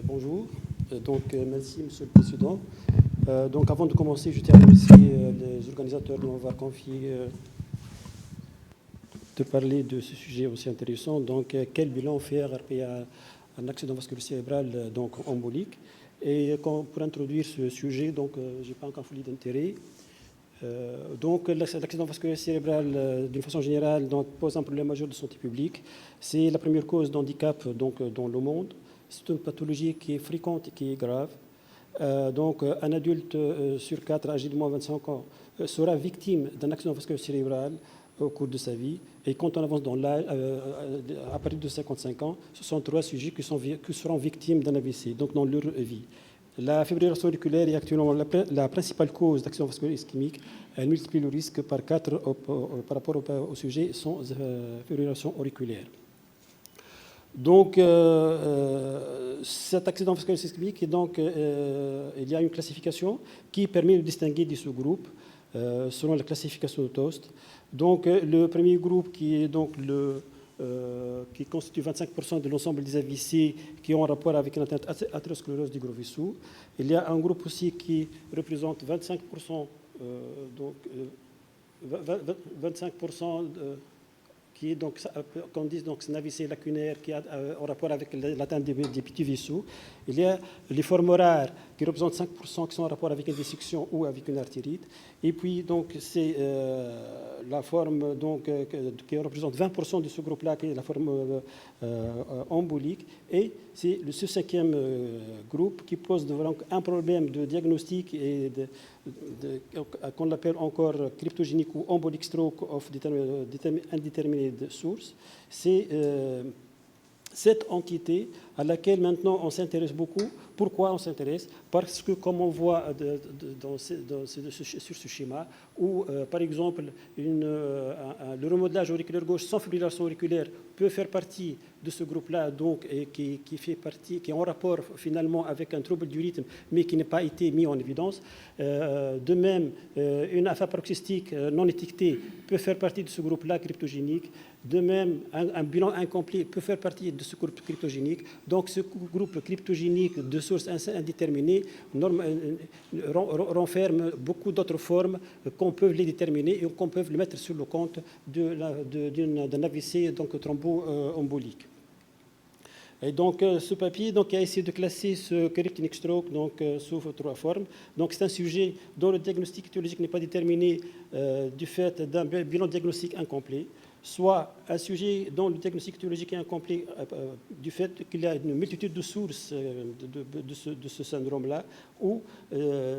Bonjour. Merci, Monsieur le Président. Avant de commencer, je tiens à remercier les organisateurs de m'avoir confié de parler de ce sujet aussi intéressant. Quel bilan faire après un accident vasculaire cérébral embolique? Et pour introduire ce sujet, je n'ai pas un conflit d'intérêt. L'accident vasculaire cérébral, d'une façon générale, pose un problème majeur de santé publique. C'est la première cause d'handicap dans le monde. C'est une pathologie qui est fréquente et qui est grave. Un adulte sur 4 âgé de moins de 25 ans sera victime d'un accident vasculaire cérébral au cours de sa vie. Et quand on avance dans l'âge, à partir de 55 ans, ce sont 3 sujets qui seront victimes d'un AVC, donc dans leur vie. La fibrillation auriculaire est actuellement la principale cause d'accident vasculaire ischémique. Elle multiplie le risque par 4 par rapport au sujet sans fibrillation auriculaire. Cet accident vasculaire ischémique, il y a une classification qui permet de distinguer des sous-groupes selon la classification de Tost. Le premier groupe qui est qui constitue 25% de l'ensemble des AVC qui ont un rapport avec une atteinte athérosclérose du gros vaisseau. Il y a un groupe aussi qui représente 25%, 25% qui est qu'on dit c'est un AVC lacunaire qui a en rapport avec l'atteinte des petits vaisseaux. Il y a les formes rares qui représentent 5% qui sont en rapport avec une dissection ou avec une artérite. Et puis c'est la forme qui représente 20% de ce groupe-là, qui est la forme embolique. Et c'est ce 5e groupe qui pose un problème de diagnostic et qu'on appelle encore cryptogénique ou embolic stroke of indeterminate source. C'est cette entité à laquelle maintenant on s'intéresse beaucoup. Pourquoi on s'intéresse? Parce que comme on voit sur ce schéma, où par exemple le remodelage auriculaire gauche sans fibrillation auriculaire peut faire partie de ce groupe-là, et qui est en rapport finalement avec un trouble du rythme, mais qui n'a pas été mis en évidence. De même, une AFA paroxystique non étiquetée peut faire partie de ce groupe-là cryptogénique. De même, un bilan incomplet peut faire partie de ce groupe cryptogénique. Donc, ce groupe cryptogénique de source indéterminée renferme beaucoup d'autres formes qu'on peut les déterminer et qu'on peut les mettre sur le compte d'un AVC thromboembolique. Et ce papier a essayé de classer ce cryptogenic stroke sous 3 formes. C'est un sujet dont le diagnostic étiologique n'est pas déterminé du fait d'un bilan diagnostique incomplet, soit un sujet dont le diagnostic étiologique est incomplet du fait qu'il y a une multitude de sources de ce syndrome-là, ou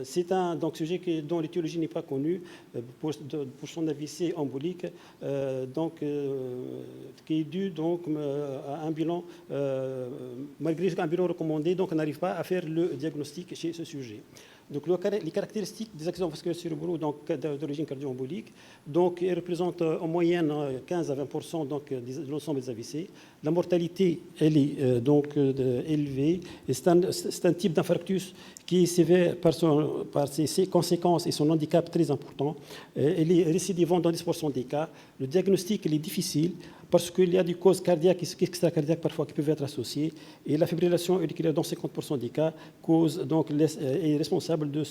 c'est un sujet dont l'étiologie n'est pas connue pour son AVC embolique, qui est dû à un bilan, malgré un bilan recommandé, on n'arrive pas à faire le diagnostic chez ce sujet. Les caractéristiques des accidents vasculaires cérébraux d'origine cardio-embolique, ils représentent en moyenne 15 à 20% de l'ensemble des AVC. La mortalité, elle est élevée. C'est un type d'infarctus qui est sévère par ses conséquences et son handicap très important. Elle est récidivante dans 10% des cas. Le diagnostic, il est difficile parce qu'il y a des causes cardiaques et extracardiaques parfois qui peuvent être associées. Et la fibrillation auriculaire, dans 50% des cas, est responsable de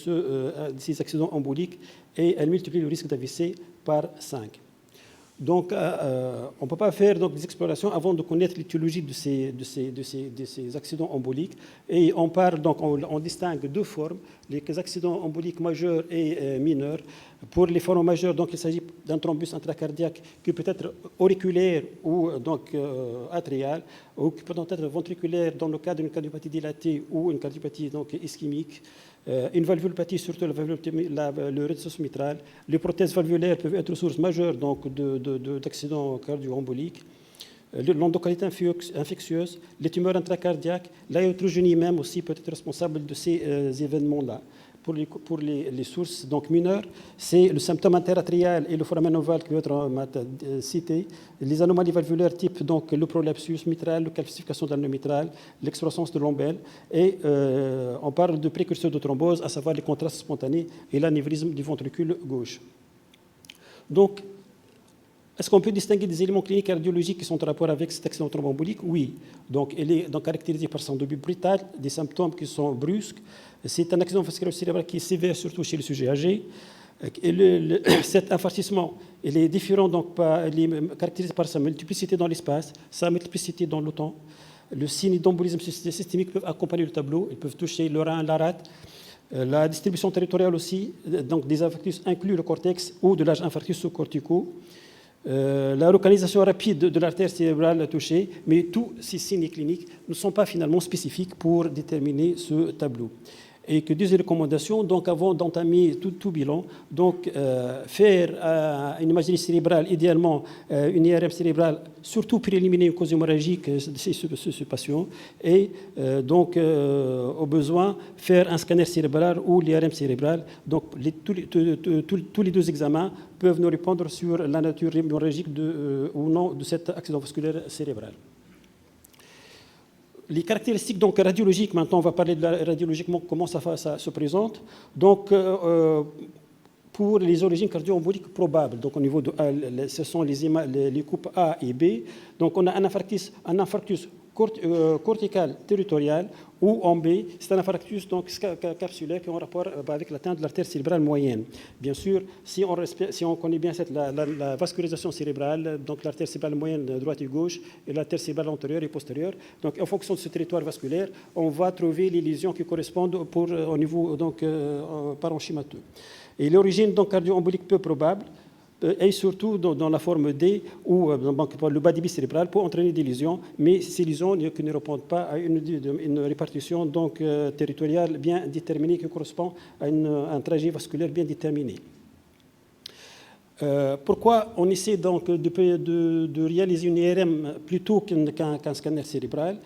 ces accidents emboliques et elle multiplie le risque d'AVC par 5. On ne peut pas faire des explorations avant de connaître l'étiologie de ces accidents emboliques. Et on distingue 2 formes, les accidents emboliques majeurs et mineurs. Pour les formes majeures, il s'agit d'un thrombus intracardiaque qui peut être auriculaire ou atrial, ou qui peut être ventriculaire dans le cas d'une cardiopathie dilatée ou une cardiopathie ischémique. Une valvulopathie, surtout le rhésus mitral. Les prothèses valvulaires peuvent être source majeure d'accidents cardio-emboliques. L'endocarditis infectieuse, les tumeurs intracardiaques, l'aérotrogénie même aussi peut être responsable de ces événements-là. Pour les sources mineures, c'est le symptôme interatrial et le foramen ovale qui vont être cités. Les anomalies valvulaires type le prolapsus mitral, la calcification de l'anneau mitral, l'excroissance de l'ombelle. Et on parle de précurseurs de thrombose, à savoir les contrastes spontanés et l'anévrisme du ventricule gauche. Est-ce qu'on peut distinguer des éléments cliniques cardiologiques qui sont en rapport avec cet accident thromboembolique? Oui. Donc, elle est donc caractérisée par son début brutal, des symptômes qui sont brusques. C'est un accident vasculaire cérébral qui est sévère, surtout chez les sujets âgés. Et cet infarcissement, il est différent, donc, il est caractérisé par sa multiplicité dans l'espace, sa multiplicité dans le temps. Le signe d'embolisme systémique peuvent accompagner le tableau, ils peuvent toucher le rein, la rate. La distribution territoriale aussi, donc des infarctus inclut le cortex ou de larges infarctus sous-corticaux. La localisation rapide de l'artère cérébrale touchée, mais tous ces signes cliniques ne sont pas finalement spécifiques pour déterminer ce tableau. Et que deuxième recommandation, donc avant d'entamer tout bilan, donc faire une imagerie cérébrale, idéalement une IRM cérébrale, surtout pour éliminer une cause hémorragique chez ce patient, et donc au besoin faire un scanner cérébral ou l'IRM cérébral. Donc tous les deux examens peuvent nous répondre sur la nature hémorragique ou non de cet accident vasculaire cérébral. Les caractéristiques donc, radiologiques, maintenant on va parler de radiologiquement comment ça se présente. Donc, pour les origines cardio-emboliques probables, donc au niveau de ce sont les coupes A et B. Donc on a un infarctus cortical territorial ou en B, c'est un infarctus donc, capsulaire qui est en rapport avec l'atteinte de l'artère cérébrale moyenne. Bien sûr, si on connaît bien la vascularisation cérébrale, donc l'artère cérébrale moyenne droite et gauche, et l'artère cérébrale antérieure et postérieure, donc en fonction de ce territoire vasculaire, on va trouver les lésions qui correspondent au niveau donc, parenchymateux. Et l'origine cardio-embolique peu probable, et surtout dans la forme D, où le bas débit cérébral peut entraîner des lésions, mais ces lésions qui ne répondent pas à une répartition donc, territoriale bien déterminée qui correspond à un trajet vasculaire bien déterminé. Pourquoi on essaie donc de réaliser une IRM plutôt qu'un scanner cérébral?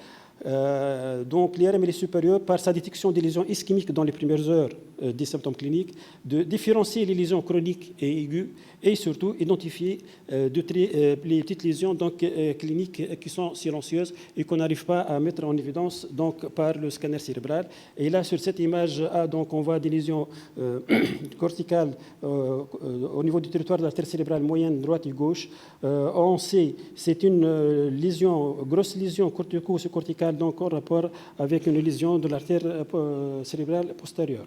Donc l'IRM est supérieure par sa détection des lésions ischémiques dans les premières heures des symptômes cliniques, de différencier les lésions chroniques et aiguës et surtout identifier les petites lésions donc, cliniques qui sont silencieuses et qu'on n'arrive pas à mettre en évidence donc, par le scanner cérébral. Et là, sur cette image A, donc, on voit des lésions corticales au niveau du territoire de l'artère cérébrale moyenne, droite et gauche. On sait c'est une grosse lésion cortico-corticale donc en rapport avec une lésion de l'artère cérébrale postérieure.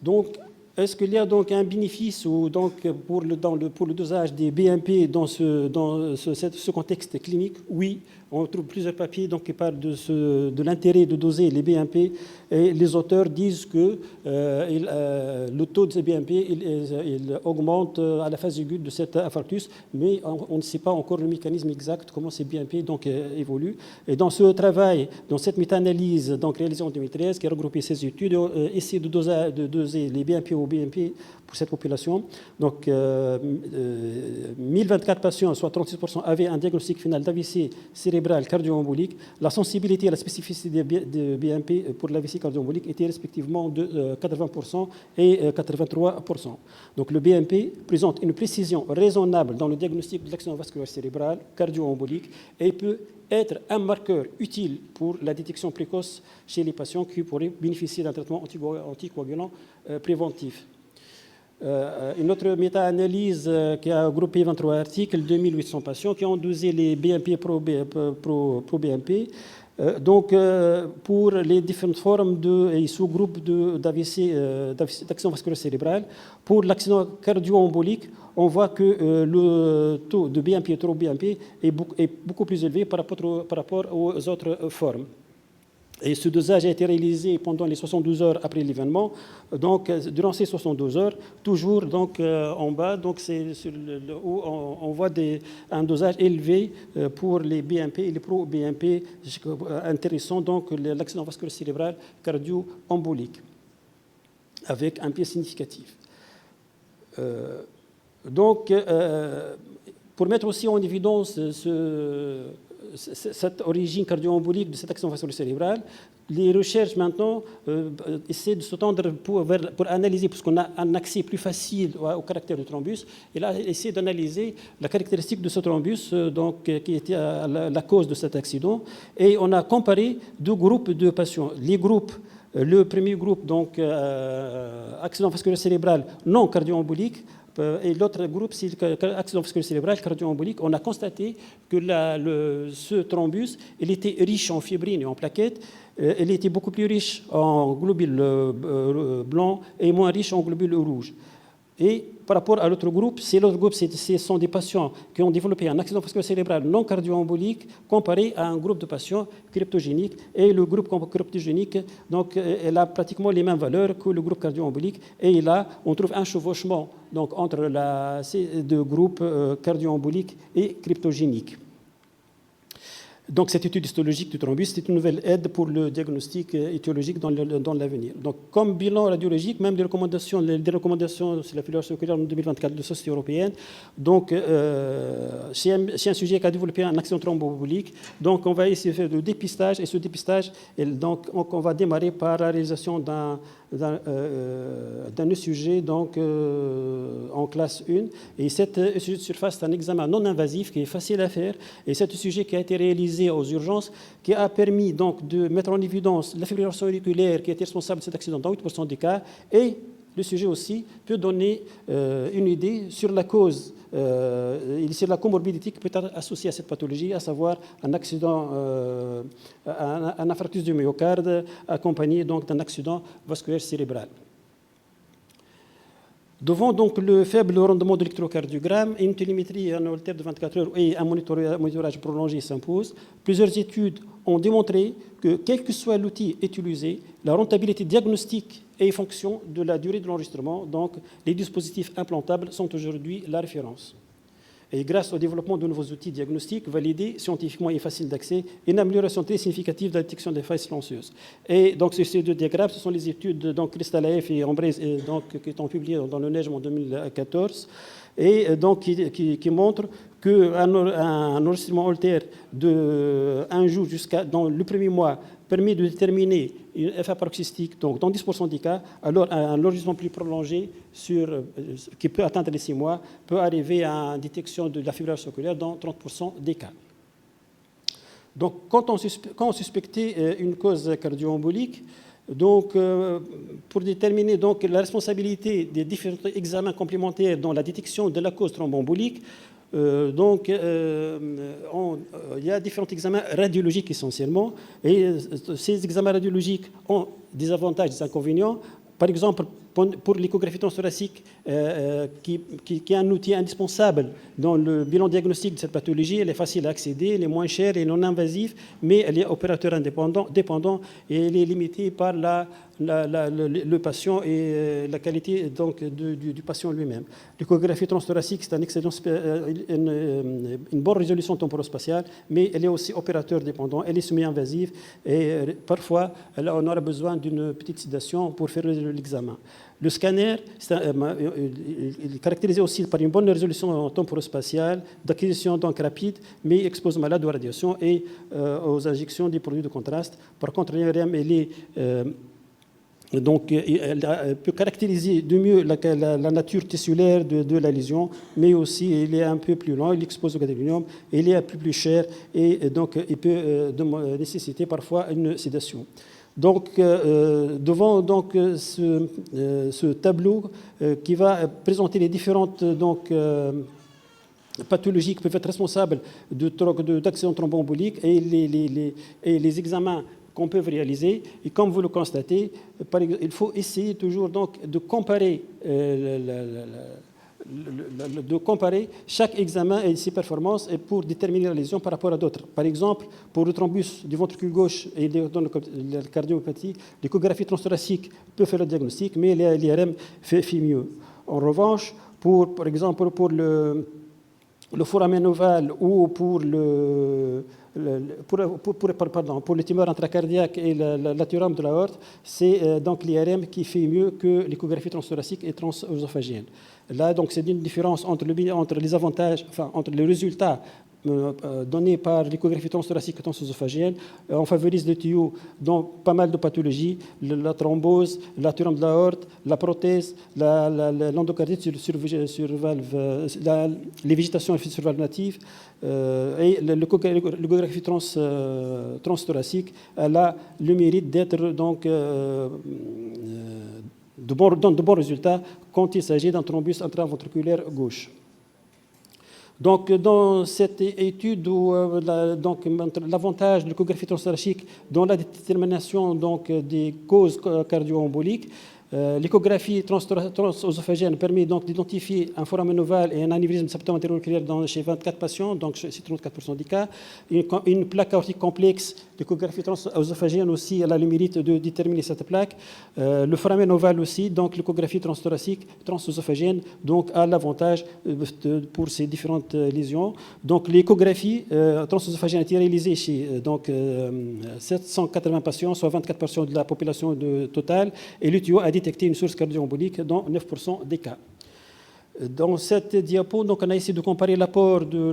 Donc, est-ce qu'il y a donc un bénéfice ou donc pour le dosage des BMP dans ce contexte clinique? Oui, on trouve plusieurs papiers donc, qui parlent de l'intérêt de doser les BMP et les auteurs disent que le taux de ces BMP il augmente à la phase aiguë de cet infarctus, mais on ne sait pas encore le mécanisme exact, comment ces BMP donc, évoluent. Et dans ce travail, dans cette méta-analyse donc, réalisée en 2013, qui a regroupé ces études, essaie de doser les BMP au BMP pour cette population. Donc, 1024 patients, soit 36%, avaient un diagnostic final d'AVC cérébral cardio-embolique. La sensibilité et la spécificité de BMP pour l'AVC cardio-embolique étaient respectivement de 80% et 83%. Donc, le BMP présente une précision raisonnable dans le diagnostic de l'accident vasculaire cérébral cardio-embolique et peut être un marqueur utile pour la détection précoce chez les patients qui pourraient bénéficier d'un traitement anticoagulant préventif. Une autre méta-analyse qui a groupé 23 articles, 2800 patients qui ont dosé les BMP pro-BMP. Donc, pour les différentes formes et sous-groupes d'AVC, d'accident vasculaire cérébral, pour l'accident cardio-embolique, on voit que le taux de BMP trop BMP est beaucoup plus élevé par rapport aux autres formes. Et ce dosage a été réalisé pendant les 72 heures après l'événement. Donc, durant ces 72 heures, toujours donc, en bas, donc c'est où on voit un dosage élevé pour les BMP et les pro-BMP, intéressant donc l'accident vasculaire cérébral cardio-embolique, avec un pied significatif. Donc, pour mettre aussi en évidence cette origine cardio-embolique de cet accident vasculaire cérébral, les recherches maintenant essaient de se tendre pour analyser, puisqu'on a un accès plus facile au caractère du thrombus, et là, essayer d'analyser la caractéristique de ce thrombus donc, qui était la cause de cet accident. Et on a comparé deux groupes de patients. Le premier groupe, donc accident vasculaire cérébral non cardio-embolique, Et l'autre groupe, c'est l'accident vasculaire cérébral cardio-embolique. On a constaté que ce thrombus, il était riche en fibrine et en plaquettes. Il était beaucoup plus riche en globules blancs et moins riche en globules rouges. Et par rapport à l'autre groupe, ce sont des patients qui ont développé un accident vasculaire cérébral non cardio-embolique comparé à un groupe de patients cryptogéniques. Et le groupe cryptogénique, donc, elle a pratiquement les mêmes valeurs que le groupe cardio-embolique. Et là, on trouve un chevauchement donc, entre ces deux groupes cardio-emboliques et cryptogéniques. Donc, cette étude histologique du thrombus, c'est une nouvelle aide pour le diagnostic étiologique dans l'avenir. Donc, comme bilan radiologique, même des recommandations sur la fibrillation auriculaire en 2024 de la Société européenne, donc, c'est un sujet qui a développé un accident thromboembolique. Donc, on va essayer de faire le dépistage, et ce dépistage, donc, on va démarrer par la réalisation d'un ECG donc, en classe 1. Et cet ECG de surface, c'est un examen non invasif qui est facile à faire. Et cet ECG qui a été réalisé aux urgences, qui a permis donc, de mettre en évidence la fibrillation auriculaire qui était responsable de cet accident dans 8% des cas. Et le sujet aussi peut donner une idée sur la cause, sur la comorbidité qui peut être associée à cette pathologie, à savoir un accident, un infarctus du myocarde accompagné d'un accident vasculaire cérébral. Devant donc le faible rendement de l'électrocardiogramme, une télémétrie en Holter de 24 heures et un monitorage prolongé s'imposent. Plusieurs études ont démontré que, quel que soit l'outil utilisé, la rentabilité diagnostique est fonction de la durée de l'enregistrement. Donc, les dispositifs implantables sont aujourd'hui la référence. Et grâce au développement de nouveaux outils diagnostiques validés scientifiquement et faciles d'accès, une amélioration très significative de la détection des failles silencieuses. Et donc, ces deux diagrammes, ce sont les études de Kristalaev et Ambrez qui ont publiées dans le NEJM en 2014, et donc qui montrent qu'un enregistrement Holter de un jour jusqu'à dans le premier mois permet de déterminer une FA paroxystique, donc dans 10% des cas, alors un enregistrement plus prolongé qui peut atteindre les 6 mois peut arriver à une détection de la fibrillation auriculaire dans 30% des cas. Donc, quand on suspectait une cause cardio-embolique, donc, pour déterminer donc, la responsabilité des différents examens complémentaires dans la détection de la cause thromboembolique, il y a différents examens radiologiques essentiellement, et ces examens radiologiques ont des avantages et des inconvénients. Par exemple, pour l'échographie transthoracique, qui est un outil indispensable dans le bilan diagnostique de cette pathologie, elle est facile à accéder, elle est moins chère et non invasive, mais elle est opérateur dépendant et elle est limitée par le patient et la qualité donc, du patient lui-même. L'échographie transthoracique, c'est une bonne résolution temporospatiale, mais elle est aussi opérateur dépendant, elle est semi-invasive et parfois on aura besoin d'une petite sédation pour faire l'examen. Le scanner est caractérisé aussi par une bonne résolution temporospatiale, d'acquisition donc rapide, mais expose malade aux radiations et aux injections des produits de contraste. Par contre, l'IRM, donc, elle peut caractériser de mieux la nature tissulaire de la lésion, mais aussi il est un peu plus lent, il expose au gadolinium, il est un peu plus cher et donc il peut nécessiter parfois une sédation. Donc, devant donc, ce tableau qui va présenter les différentes donc, pathologies qui peuvent être responsables d'accidents thromboemboliques et les examens qu'on peut réaliser. Et comme vous le constatez, il faut essayer toujours donc, de comparer chaque examen et ses performances et pour déterminer la lésion par rapport à d'autres. Par exemple, pour le thrombus du ventricule gauche et dans la cardiomyopathie, l'échographie transthoracique peut faire le diagnostic, mais l'IRM fait mieux. En revanche, par exemple, pour le foramen ovale ou pour le tumeur intracardiaque et l'athérome de l'aorte, c'est donc l'IRM qui fait mieux que l'échographie transthoracique et transœsophagienne. Là, donc, c'est une différence entre les avantages, enfin, entre les résultats donnés par l'échographie transthoracique et transœsophagienne. On favorise le tuyau dans pas mal de pathologies, la thrombose, l'athérome de l'aorte, la prothèse, l'endocardite sur valve, les végétations sur valve native, et l'échographie transthoracique, elle a le mérite d'être donc donne de bons résultats quand il s'agit d'un thrombus intraventriculaire gauche. Donc, dans cette étude, l'avantage de l'échographie transthoracique dans la détermination donc, des causes cardio-emboliques, l'échographie transœsophagène permet donc d'identifier un foramen ovale et un anévrisme septo-antéro-auriculaire chez 24 patients, donc c'est 34% des cas. Une plaque aortique complexe, l'échographie transœsophagène aussi, elle a le mérite de déterminer cette plaque. Le foramen ovale aussi, donc l'échographie transthoracique, transœsophagène, donc a l'avantage pour ces différentes lésions. Donc l'échographie transœsophagène a été réalisée chez 780 patients, soit 24% de la population totale, et l'UTIO a détecté une source cardio-embolique dans 9% des cas. Dans cette diapo, donc, on a essayé de comparer l'apport de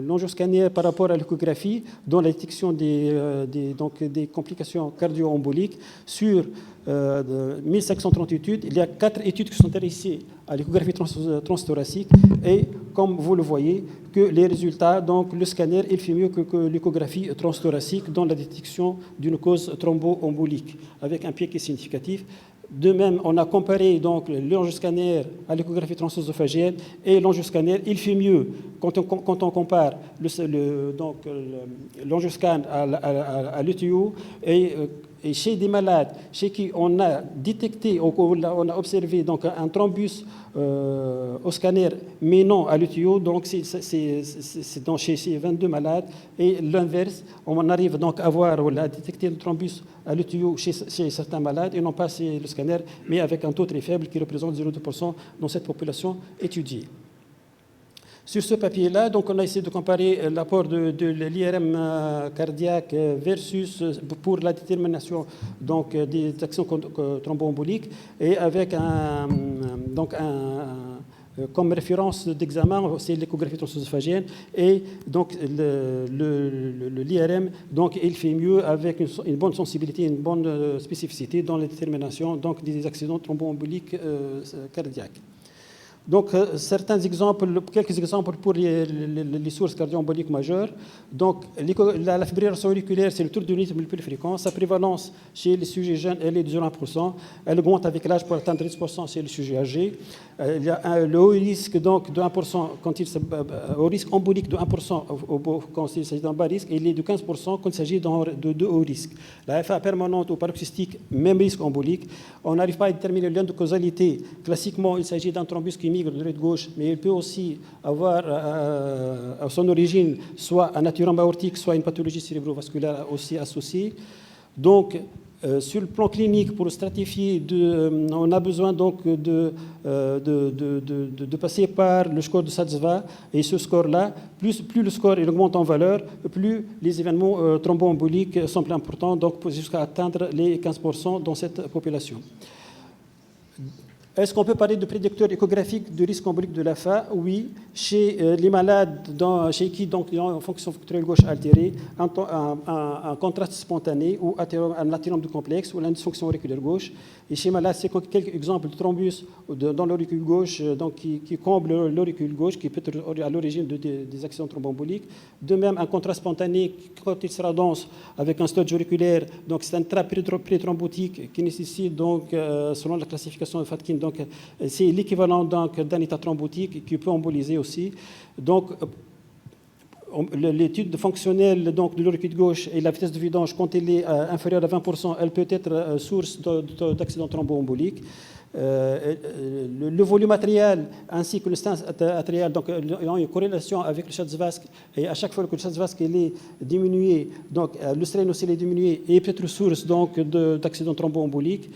l'angioscanner par rapport à l'échographie dans la détection des complications cardio-emboliques. Sur 1530 études, il y a 4 études qui sont intéressées à l'échographie transthoracique et, comme vous le voyez, que les résultats, donc le scanner, il fait mieux que l'échographie transthoracique dans la détection d'une cause thromboembolique, avec un pic qui est significatif. De même, on a comparé donc l'angioscanner à l'échographie transœsophagienne et l'angioscanner, il fait mieux quand on compare l'angioscan à l'UTIO et chez des malades chez qui on a détecté, on a observé donc un thrombus au scanner, mais non à l'UTIO, donc c'est chez ces 22 malades, et l'inverse, on arrive donc à détecter le thrombus à l'UTIO chez certains malades, et non pas chez le scanner, mais avec un taux très faible qui représente 0,2% dans cette population étudiée. Sur ce papier-là, donc, on a essayé de comparer l'apport de l'IRM cardiaque versus pour la détermination donc, des actions thromboemboliques, et avec comme référence d'examen, c'est l'échographie transœsophagienne, et donc l'IRM, donc il fait mieux avec une bonne sensibilité, une bonne spécificité dans la détermination donc, des accidents thromboemboliques cardiaques. Donc, quelques exemples pour les sources cardio-emboliques majeures. Donc, la fibrillation auriculaire, c'est le tour de rythme le plus fréquent. Sa prévalence chez les sujets jeunes, elle est de 0,1%. Elle augmente avec l'âge pour atteindre 10% chez les sujets âgés. Il y a le haut risque donc, de 1% au risque embolique de 1% quand il s'agit d'un bas risque, et il est de 15% quand il s'agit de haut risque. La FA permanente ou paroxystique, même risque embolique. On n'arrive pas à déterminer le lien de causalité. Classiquement, il s'agit d'un thrombus qui migre de l'œil gauche, mais il peut aussi avoir à son origine soit un athyrome aortique, soit une pathologie cérébrovasculaire aussi associée. Donc, sur le plan clinique, pour stratifier, on a besoin donc de passer par le score de Satsva, et ce score-là, plus le score il augmente en valeur, plus les événements thromboemboliques semblent importants, donc jusqu'à atteindre les 15% dans cette population. Est-ce qu'on peut parler de prédicteur échographique de risque embolique de l'AFA? Oui, chez les malades chez qui donc, il y a une fonction vectorielle gauche altérée, un contraste spontané ou un athyrome de complexe ou la dysfonction auriculaire gauche. Et chez malades, c'est quelques exemples de thrombus dans l'auricule gauche donc, qui comble l'auricule gauche, qui peut être à l'origine des accidents thromboemboliques. De même, un contraste spontané, quand il sera dense, avec un stoge auriculaire, donc c'est un trap pré-thrombotique qui nécessite, donc, selon la classification de Fatkin, donc c'est l'équivalent d'un état thrombotique qui peut emboliser aussi. Donc, l'étude fonctionnelle donc, de l'auricule gauche et la vitesse de vidange, quand elle est inférieure à 20%, elle peut être source d'accident thromboembolique. Le volume atrial ainsi que le stance atrial donc, ont une corrélation avec le Schatzvask, et à chaque fois que le Schatzvask est diminué, donc le strain aussi est diminué et peut être source d'accident thromboembolique.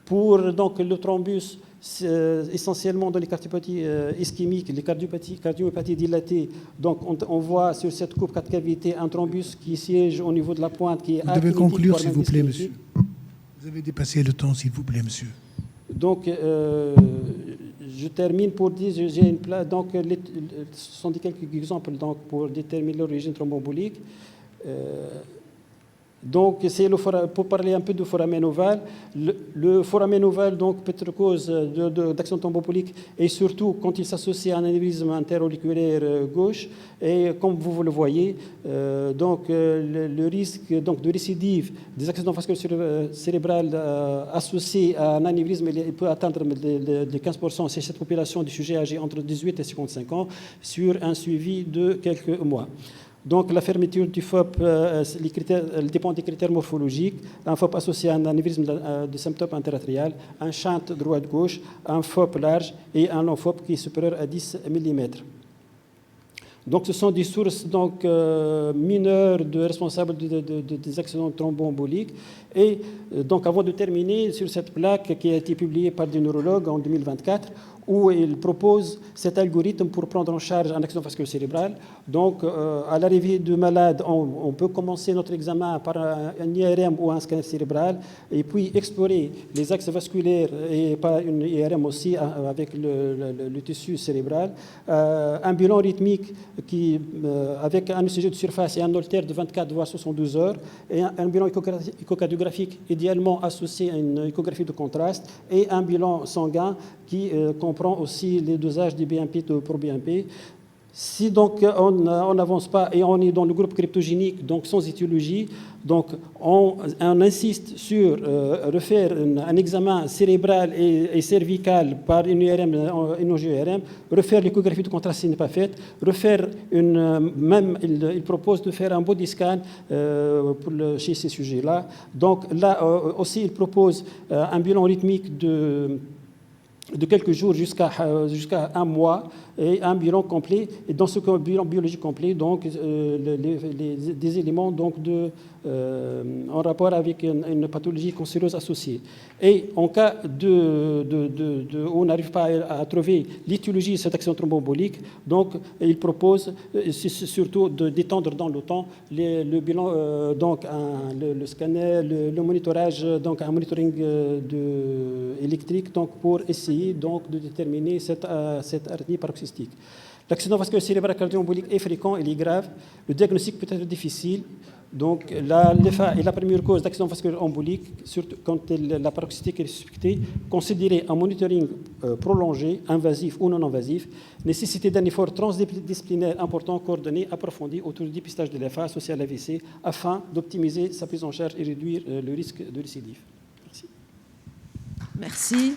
Pour donc, le thrombus, essentiellement dans les cardiopathies ischémiques, les cardiomyopathies dilatées, donc on voit sur cette coupe 4 cavités un thrombus qui siège au niveau de la pointe. Vous devez conclure, s'il vous plaît, monsieur. Vous avez dépassé le temps, s'il vous plaît, monsieur. Donc, je termine pour dire, j'ai une place, donc, ce sont quelques exemples donc, pour déterminer l'origine thromboembolique. Donc, c'est pour parler un peu du foramen ovale. Le foramen ovale, donc, peut être cause d'action thrombolique, et surtout quand il s'associe à un anévrisme interauriculaire gauche. Et comme vous le voyez, le risque donc, de récidive des accidents vasculaires cérébrales associés à un anévrisme il peut atteindre de 15% chez cette population de sujets âgés entre 18 et 55 ans sur un suivi de quelques mois. Donc, la fermeture du FOP dépend des critères morphologiques. Un FOP associé à un anévrisme de symptôme interatrial, un shunt droite-gauche, un FOP large et un long FOP qui est supérieur à 10 mm. Donc, ce sont des sources donc, mineures responsables des accidents thromboemboliques. Et donc, avant de terminer sur cette plaque qui a été publiée par des neurologues en 2024, où il propose cet algorithme pour prendre en charge un accident vasculo-cérébral. Donc, à l'arrivée du malade, on peut commencer notre examen par un IRM ou un scanner cérébral, et puis explorer les axes vasculaires et par une IRM aussi avec le tissu cérébral. Un bilan rythmique avec un ECG de surface et un Holter de 24 voire 72 heures, et un bilan échocardiographique idéalement associé à une échographie de contraste, et un bilan sanguin qui comprend aussi les dosages des BNP pour BNP. Si donc on n'avance pas et on est dans le groupe cryptogénique, donc sans étiologie, donc on insiste sur refaire un examen cérébral et cervical par une IRM, une OGRM, refaire l'échographie de contraste si ce n'est pas faite, refaire même il propose de faire un body scan chez ces sujets-là. Donc là aussi il propose un bilan rythmique de quelques jours jusqu'à un mois et un bilan complet. Et dans ce bilan biologique complet, donc, des éléments donc, en rapport avec une pathologie cancéreuse associée. Et en cas où on n'arrive pas à trouver l'étiologie de cette action thromboembolique, donc il propose surtout d'étendre dans le temps le bilan, donc le scanner, le monitorage, donc un monitoring électrique, donc pour essayer donc de déterminer cette arythmie paroxystique. L'accident vasculaire cérébral cardio-embolique est fréquent, il est grave. Le diagnostic peut être difficile. Donc, l'EFA est la première cause d'accident vasculaire embolique, surtout quand la paroxystique est suspectée. Considérer un monitoring prolongé, invasif ou non invasif. Nécessité d'un effort transdisciplinaire important, coordonné, approfondi autour du dépistage de l'EFA associé à l'AVC afin d'optimiser sa prise en charge et réduire le risque de récidive. Merci. Merci.